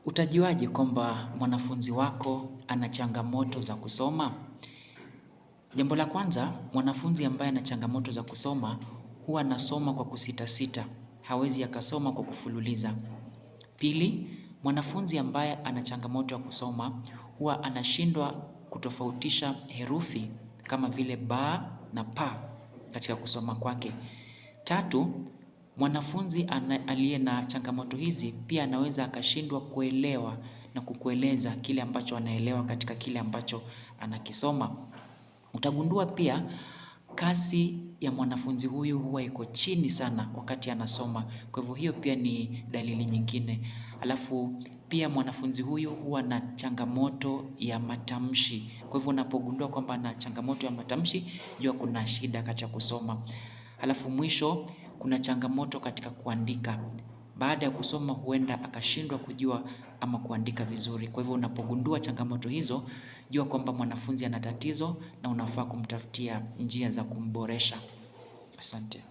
Utajuaje kwamba mwanafunzi wako ana changamoto za kusoma? Jambo la kwanza, mwanafunzi ambaye ana changamoto za kusoma huwa anasoma kwa kusita-sita, hawezi akasoma kwa kufululiza. Pili, mwanafunzi ambaye ana changamoto ya kusoma huwa anashindwa kutofautisha herufi kama vile ba na pa katika kusoma kwake. Tatu, mwanafunzi aliye na changamoto hizi pia anaweza akashindwa kuelewa na kukueleza kile ambacho anaelewa katika kile ambacho anakisoma. Utagundua pia kasi ya mwanafunzi huyu huwa iko chini sana wakati anasoma. Kwa hivyo hiyo pia ni dalili nyingine. Alafu pia mwanafunzi huyu huwa na changamoto ya matamshi. Kwa hivyo unapogundua kwamba ana changamoto ya matamshi, jua kuna shida katika kusoma. Halafu mwisho kuna changamoto katika kuandika. Baada ya kusoma huenda akashindwa kujua ama kuandika vizuri. Kwa hivyo unapogundua changamoto hizo, jua kwamba mwanafunzi ana tatizo na unafaa kumtafutia njia za kumboresha. Asante.